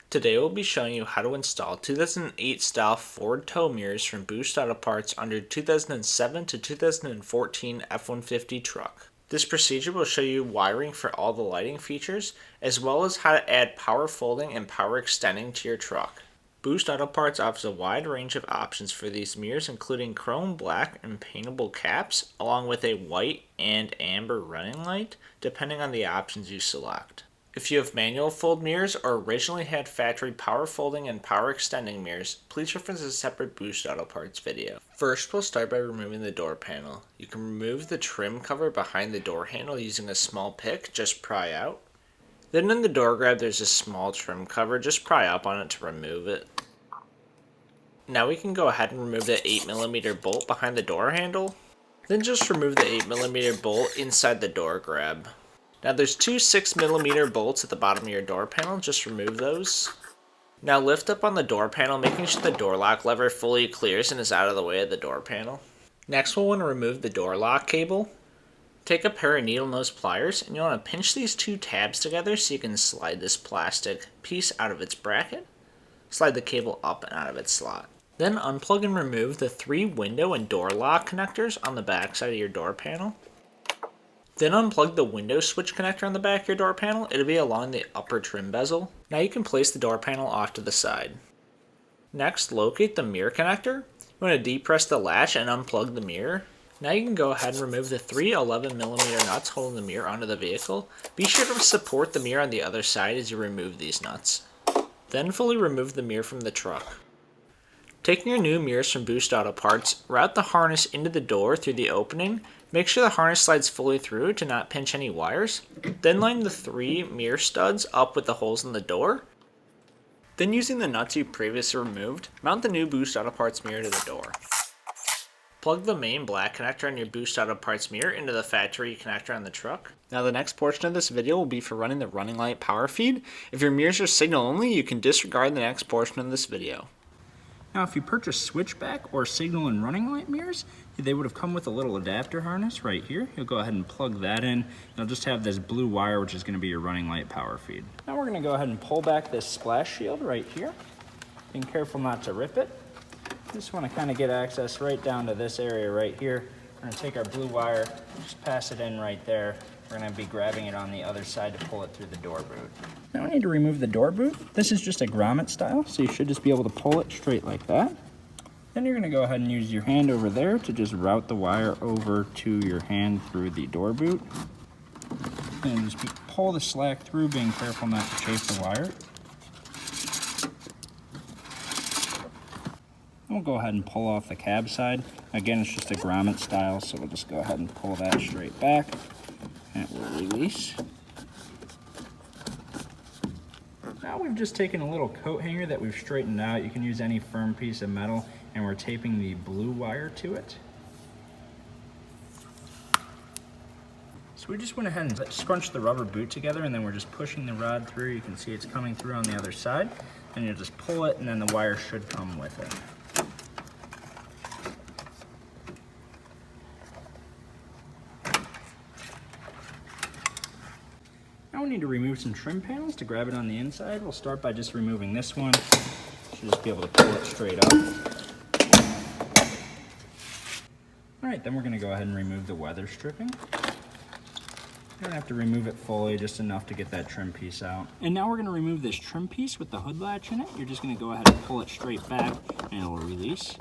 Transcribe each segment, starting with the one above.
Today we'll be showing you how to install 2008 style Ford tow mirrors from Boost Auto Parts on your 2007 to 2014 F-150 truck. This procedure will show you wiring for all the lighting features, as well as how to add power folding and power extending to your truck. Boost Auto Parts offers a wide range of options for these mirrors, including chrome black and paintable caps, along with a white and amber running light, depending on the options you select. If you have manual fold mirrors or originally had factory power folding and power extending mirrors, please reference a separate Boost Auto Parts video. First, we'll start by removing the door panel. You can remove the trim cover behind the door handle using a small pick, just pry out. Then in the door grab there's a small trim cover, just pry up on it to remove it. Now we can go ahead and remove the 8mm bolt behind the door handle. Then just remove the 8mm bolt inside the door grab. Now there's two 6mm bolts at the bottom of your door panel, just remove those. Now lift up on the door panel, making sure the door lock lever fully clears and is out of the way of the door panel. Next we'll want to remove the door lock cable. Take a pair of needle nose pliers and you'll want to pinch these two tabs together so you can slide this plastic piece out of its bracket. Slide the cable up and out of its slot. Then unplug and remove the 3 window and door lock connectors on the back side of your door panel. Then unplug the window switch connector on the back of your door panel. It'll be along the upper trim bezel. Now you can place the door panel off to the side. Next, locate the mirror connector. You want to depress the latch and unplug the mirror. Now you can go ahead and remove the 3 11mm nuts holding the mirror onto the vehicle. Be sure to support the mirror on the other side as you remove these nuts. Then fully remove the mirror from the truck. Taking your new mirrors from Boost Auto Parts, route the harness into the door through the opening. Make sure the harness slides fully through to not pinch any wires. Then line the 3 mirror studs up with the holes in the door. Then using the nuts you previously removed, mount the new Boost Auto Parts mirror to the door. Plug the main black connector on your Boost Auto Parts mirror into the factory connector on the truck. Now the next portion of this video will be for running the running light power feed. If your mirrors are signal only, you can disregard the next portion of this video. Now if you purchase switchback or signal and running light mirrors, they would have come with a little adapter harness right here. You'll go ahead and plug that in. You'll just have this blue wire, which is going to be your running light power feed. Now we're going to go ahead and pull back this splash shield right here. Being careful not to rip it. Just want to kind of get access right down to this area right here. We're going to take our blue wire, just pass it in right there. We're going to be grabbing it on the other side to pull it through the door boot. Now we need to remove the door boot. This is just a grommet style, so you should just be able to pull it straight like that. Then you're going to go ahead and use your hand over there to just route the wire over to your hand through the door boot. And just pull the slack through, being careful not to chafe the wire. We'll go ahead and pull off the cab side. Again, it's just a grommet style, so we'll just go ahead and pull that straight back. And it will release. Now we've just taken a little coat hanger that we've straightened out. You can use any firm piece of metal, and we're taping the blue wire to it. So we just went ahead and scrunched the rubber boot together, and then we're just pushing the rod through. You can see it's coming through on the other side, and you just pull it, and then the wire should come with it. Now we need to remove some trim panels to grab it on the inside. We'll start by just removing this one. Should just be able to pull it straight up. Alright, then we're going to go ahead and remove the weather stripping. You don't have to remove it fully, just enough to get that trim piece out. And now we're going to remove this trim piece with the hood latch in it. You're just going to go ahead and pull it straight back and it will release.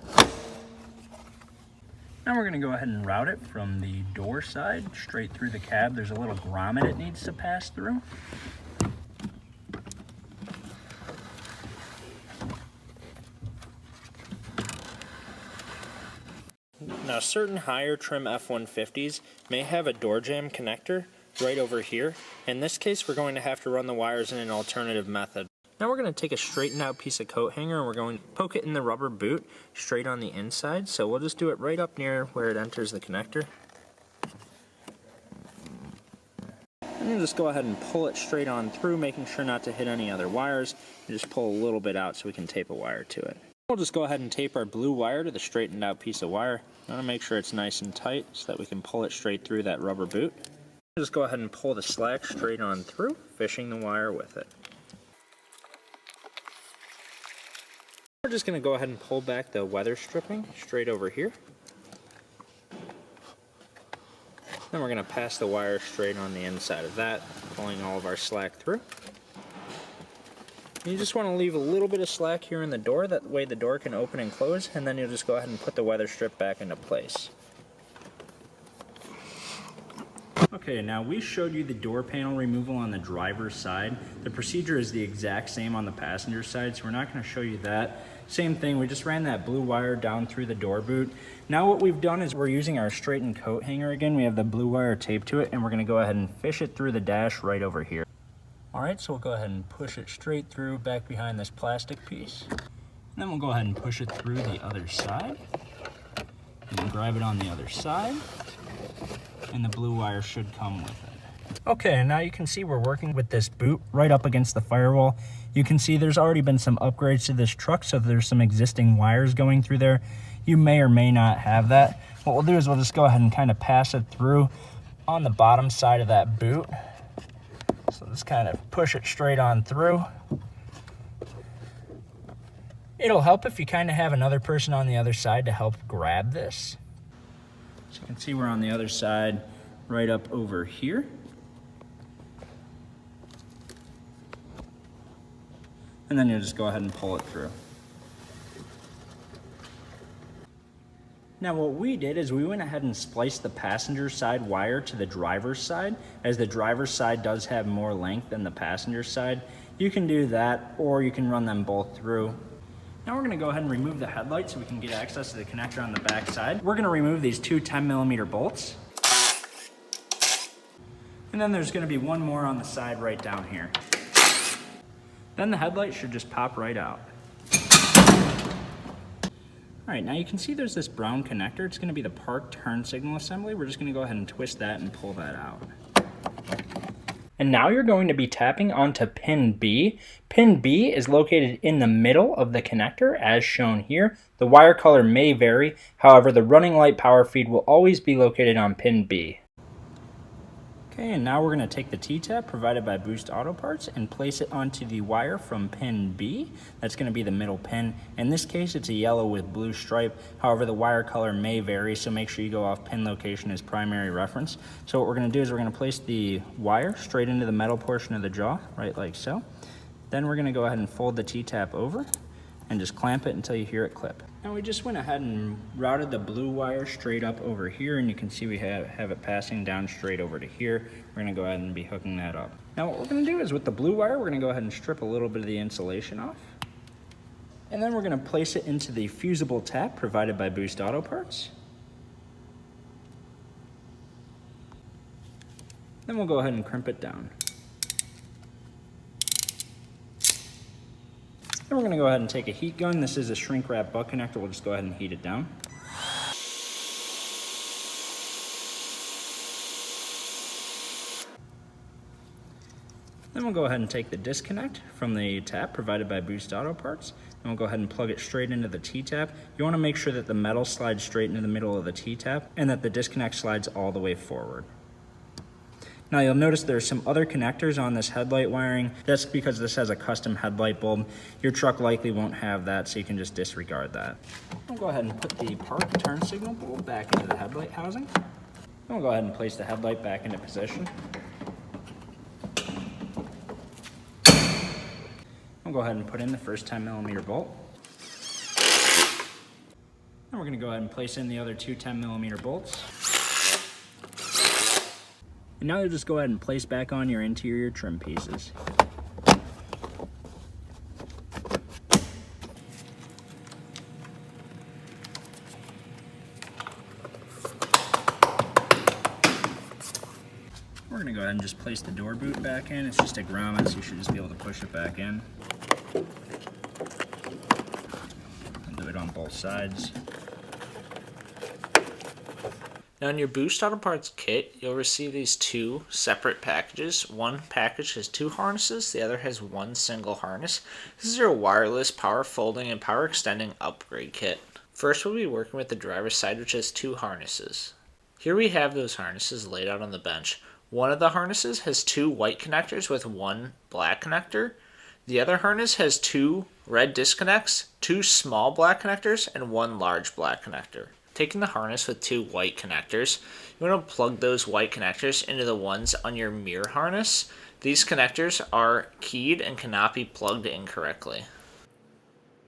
Now we're going to go ahead and route it from the door side straight through the cab. There's a little grommet it needs to pass through. Now certain higher trim F-150s may have a door jamb connector right over here. In this case, we're going to have to run the wires in an alternative method. Now we're going to take a straightened out piece of coat hanger and we're going to poke it in the rubber boot straight on the inside. So we'll just do it right up near where it enters the connector. And then just go ahead and pull it straight on through, making sure not to hit any other wires. And just pull a little bit out so we can tape a wire to it. We'll just go ahead and tape our blue wire to the straightened out piece of wire. I want to make sure it's nice and tight so that we can pull it straight through that rubber boot. Just go ahead and pull the slack straight on through, fishing the wire with it. We're just going to go ahead and pull back the weather stripping straight over here. Then we're going to pass the wire straight on the inside of that, pulling all of our slack through. You just want to leave a little bit of slack here in the door, that way the door can open and close, and then you'll just go ahead and put the weather strip back into place. Okay, now we showed you the door panel removal on the driver's side. The procedure is the exact same on the passenger side, so we're not going to show you that. Same thing, we just ran that blue wire down through the door boot. Now what we've done is we're using our straightened coat hanger again. We have the blue wire taped to it, and we're going to go ahead and fish it through the dash right over here. Alright, so we'll go ahead and push it straight through back behind this plastic piece. And then we'll go ahead and push it through the other side. And then grab it on the other side. And the blue wire should come with it. Okay, and now you can see we're working with this boot right up against the firewall. You can see there's already been some upgrades to this truck, so there's some existing wires going through there. You may or may not have that. What we'll do is we'll just go ahead and kind of pass it through on the bottom side of that boot. So just kind of push it straight on through. It'll help if you kind of have another person on the other side to help grab this. So you can see we're on the other side, right up over here. And then you'll just go ahead and pull it through. Now what we did is we went ahead and spliced the passenger side wire to the driver's side, as the driver's side does have more length than the passenger side. You can do that, or you can run them both through. Now we're going to go ahead and remove the headlight so we can get access to the connector on the back side. We're going to remove these two 10mm bolts. And then there's going to be one more on the side right down here. Then the headlight should just pop right out. Alright, now you can see there's this brown connector. It's going to be the park turn signal assembly. We're just going to go ahead and twist that and pull that out. And now you're going to be tapping onto pin B. Pin B is located in the middle of the connector as shown here. The wire color may vary, however the running light power feed will always be located on pin B. Okay, and now we're going to take the T-tap provided by Boost Auto Parts and place it onto the wire from pin B. That's going to be the middle pin. In this case, it's a yellow with blue stripe. However, the wire color may vary, so make sure you go off pin location as primary reference. So what we're going to do is we're going to place the wire straight into the metal portion of the jaw, right like so. Then we're going to go ahead and fold the T-tap over and just clamp it until you hear it clip. Now we just went ahead and routed the blue wire straight up over here, and you can see we have it passing down straight over to here. We're going to go ahead and be hooking that up. Now what we're going to do is with the blue wire, we're going to go ahead and strip a little bit of the insulation off. And then we're going to place it into the fusible tap provided by Boost Auto Parts. Then we'll go ahead and crimp it down. Then we're going to go ahead and take a heat gun. This is a shrink wrap butt connector. We'll just go ahead and heat it down. Then we'll go ahead and take the disconnect from the tap provided by Boost Auto Parts, and we'll go ahead and plug it straight into the T-tap. You want to make sure that the metal slides straight into the middle of the T-tap and that the disconnect slides all the way forward. Now you'll notice there's some other connectors on this headlight wiring. That's because this has a custom headlight bulb. Your truck likely won't have that, so you can just disregard that. We'll go ahead and put the park turn signal bulb back into the headlight housing. Then we'll go ahead and place the headlight back into position. We'll go ahead and put in the first 10mm bolt. Then we're going to go ahead and place in the other two 10mm bolts. And now you'll just go ahead and place back on your interior trim pieces. We're going to go ahead and just place the door boot back in. It's just a grommet, so you should just be able to push it back in. And do it on both sides. Now in your Boost Auto Parts kit, you'll receive these two separate packages. One package has two harnesses, the other has one single harness. This is your wireless power folding and power extending upgrade kit. First we'll be working with the driver's side, which has two harnesses. Here we have those harnesses laid out on the bench. One of the harnesses has two white connectors with one black connector. The other harness has 2 red disconnects, 2 small black connectors, and 1 large black connector. Taking the harness with 2 white connectors, you want to plug those white connectors into the ones on your mirror harness. These connectors are keyed and cannot be plugged in correctly.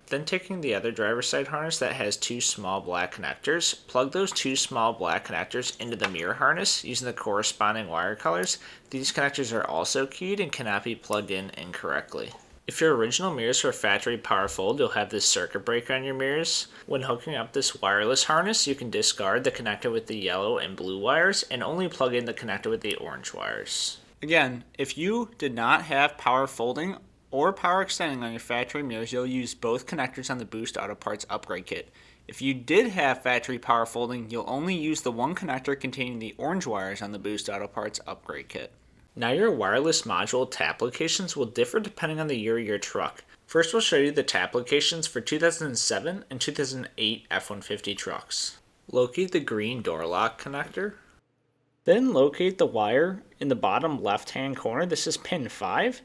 Then taking the other driver's side harness that has 2 small black connectors, plug those 2 small black connectors into the mirror harness using the corresponding wire colors. These connectors are also keyed and cannot be plugged in incorrectly. If your original mirrors were factory power fold, you'll have this circuit breaker on your mirrors. When hooking up this wireless harness, you can discard the connector with the yellow and blue wires and only plug in the connector with the orange wires. Again, if you did not have power folding or power extending on your factory mirrors, you'll use both connectors on the Boost Auto Parts upgrade kit. If you did have factory power folding, you'll only use the one connector containing the orange wires on the Boost Auto Parts upgrade kit. Now your wireless module tap locations will differ depending on the year of your truck. First we'll show you the tap locations for 2007 and 2008 F-150 trucks. Locate the green door lock connector. Then locate the wire in the bottom left hand corner. This is pin 5.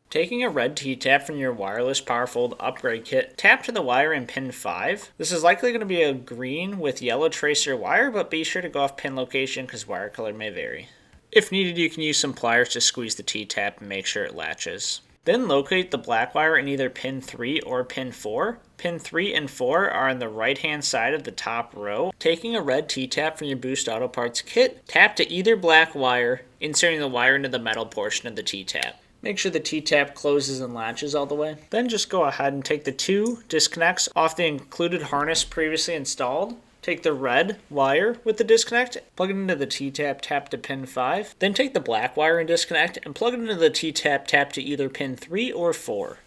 Taking a red T-tap from your wireless power fold upgrade kit, tap to the wire in pin 5. This is likely going to be a green with yellow tracer wire, but be sure to go off pin location because wire color may vary. If needed, you can use some pliers to squeeze the T-tap and make sure it latches. Then locate the black wire in either pin 3 or pin 4. Pin 3 and 4 are on the right hand side of the top row. Taking a red T-tap from your Boost Auto Parts kit, tap to either black wire, inserting the wire into the metal portion of the T-tap. Make sure the T-tap closes and latches all the way. Then just go ahead and take the 2 disconnects off the included harness previously installed. Take the red wire with the disconnect, plug it into the T-tap, tap to pin 5. Then take the black wire and disconnect and plug it into the T-tap, tap to either pin 3 or 4.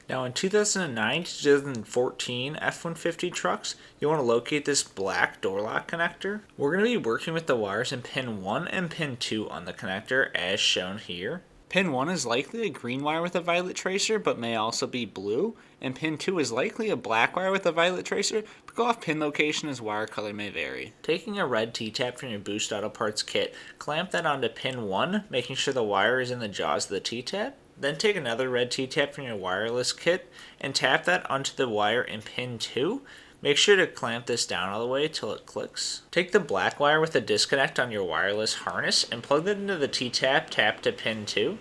Now in 2009 to 2014 F-150 trucks, you want to locate this black door lock connector. We're going to be working with the wires in pin 1 and pin 2 on the connector as shown here. Pin 1 is likely a green wire with a violet tracer, but may also be blue, and pin 2 is likely a black wire with a violet tracer, but go off pin location as wire color may vary. Taking a red T-tap from your Boost Auto Parts kit, clamp that onto pin 1, making sure the wire is in the jaws of the T-tap. Then take another red T-tap from your wireless kit and tap that onto the wire in pin 2. Make sure to clamp this down all the way till it clicks. Take the black wire with a disconnect on your wireless harness and plug that into the T-tap, tap to pin 2.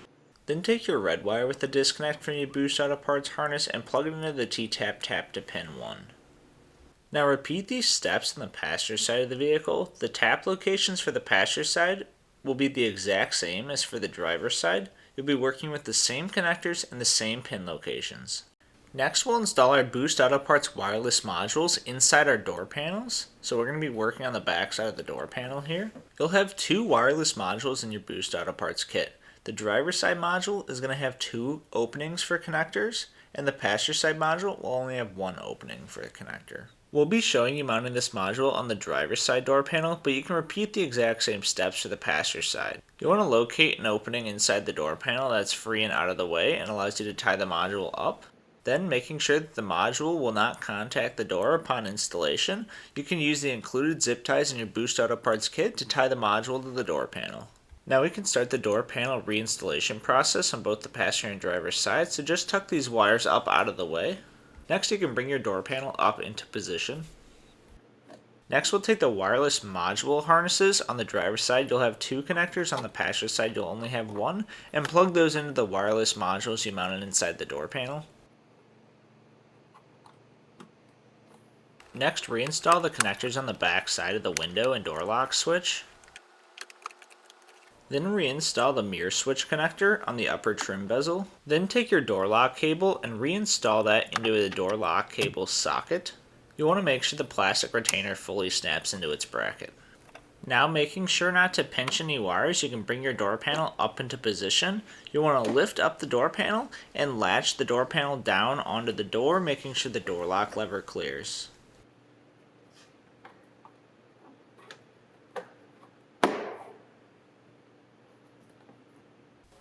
Then take your red wire with the disconnect from your Boost Auto Parts harness and plug it into the T-tap, tap to pin 1. Now repeat these steps on the passenger side of the vehicle. The tap locations for the passenger side will be the exact same as for the driver's side. You'll be working with the same connectors and the same pin locations. Next, we'll install our Boost Auto Parts wireless modules inside our door panels. So we're going to be working on the back side of the door panel here. You'll have 2 wireless modules in your Boost Auto Parts kit. The driver's side module is going to have 2 openings for connectors, and the passenger side module will only have 1 opening for a connector. We'll be showing you mounting this module on the driver's side door panel, but you can repeat the exact same steps for the passenger side. You want to locate an opening inside the door panel that's free and out of the way and allows you to tie the module up. Then, making sure that the module will not contact the door upon installation, you can use the included zip ties in your Boost Auto Parts kit to tie the module to the door panel. Now we can start the door panel reinstallation process on both the passenger and driver's side, so just tuck these wires up out of the way. Next, you can bring your door panel up into position. Next, we'll take the wireless module harnesses. On the driver's side, you'll have 2 connectors. On the passenger side, you'll only have 1, and plug those into the wireless modules you mounted inside the door panel. Next, reinstall the connectors on the back side of the window and door lock switch. Then reinstall the mirror switch connector on the upper trim bezel. Then take your door lock cable and reinstall that into the door lock cable socket. You want to make sure the plastic retainer fully snaps into its bracket. Now, making sure not to pinch any wires, you can bring your door panel up into position. You want to lift up the door panel and latch the door panel down onto the door, making sure the door lock lever clears.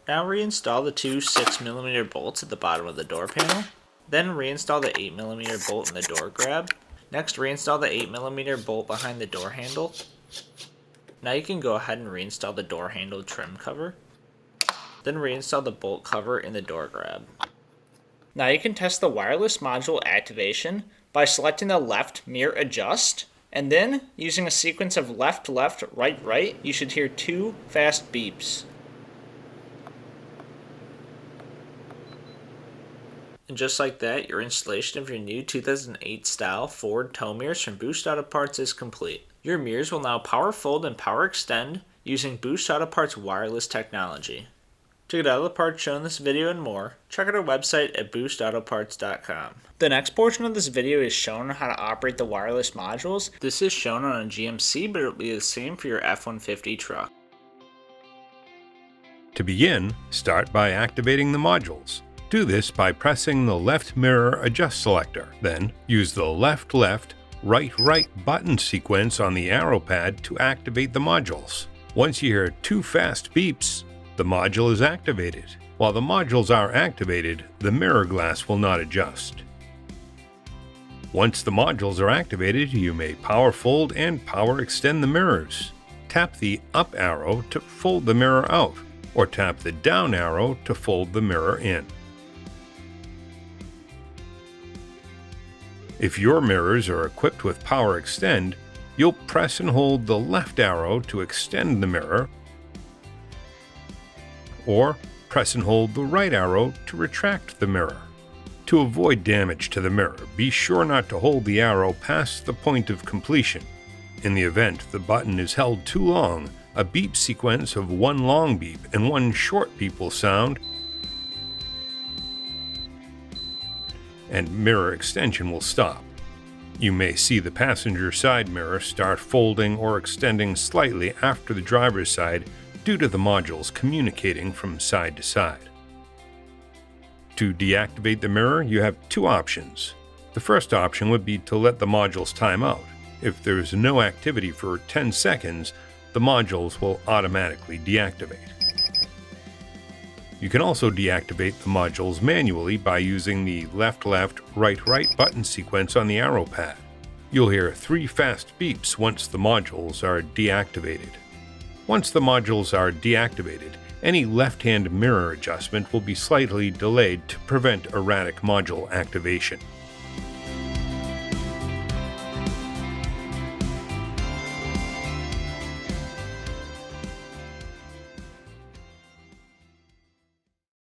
Now reinstall the 2 6mm bolts at the bottom of the door panel. Then reinstall the 8mm bolt in the door grab. Next, reinstall the 8mm bolt behind the door handle. Now you can go ahead and reinstall the door handle trim cover. then reinstall the bolt cover in the door grab. Now you can test the wireless module activation by selecting the left mirror adjust, and then using a sequence of left, left, right, right, you should hear 2 fast beeps. And just like that, your installation of your new 2008 style Ford tow mirrors from Boost Auto Parts is complete. Your mirrors will now power fold and power extend using Boost Auto Parts wireless technology. To get all the parts shown in this video and more, check out our website at boostautoparts.com. The next portion of this video is shown on how to operate the wireless modules. This is shown on a GMC, but it will be the same for your F-150 truck. To begin, start by activating the modules. Do this by pressing the left mirror adjust selector. Then, use the left left, right right button sequence on the arrow pad to activate the modules. Once you hear 2 fast beeps, the module is activated. While the modules are activated, the mirror glass will not adjust. Once the modules are activated, you may power fold and power extend the mirrors. Tap the up arrow to fold the mirror out, or tap the down arrow to fold the mirror in. If your mirrors are equipped with power extend, you'll press and hold the left arrow to extend the mirror, or press and hold the right arrow to retract the mirror. To avoid damage to the mirror, be sure not to hold the arrow past the point of completion. In the event the button is held too long, a beep sequence of 1 long beep and 1 short beep will sound, and mirror extension will stop. You may see the passenger side mirror start folding or extending slightly after the driver's side due to the modules communicating from side to side. To deactivate the mirror, you have 2 options. The first option would be to let the modules time out. If there is no activity for 10 seconds, the modules will automatically deactivate. You can also deactivate the modules manually by using the left-left, right-right button sequence on the arrow pad. You'll hear 3 fast beeps once the modules are deactivated. Once the modules are deactivated, any left-hand mirror adjustment will be slightly delayed to prevent erratic module activation.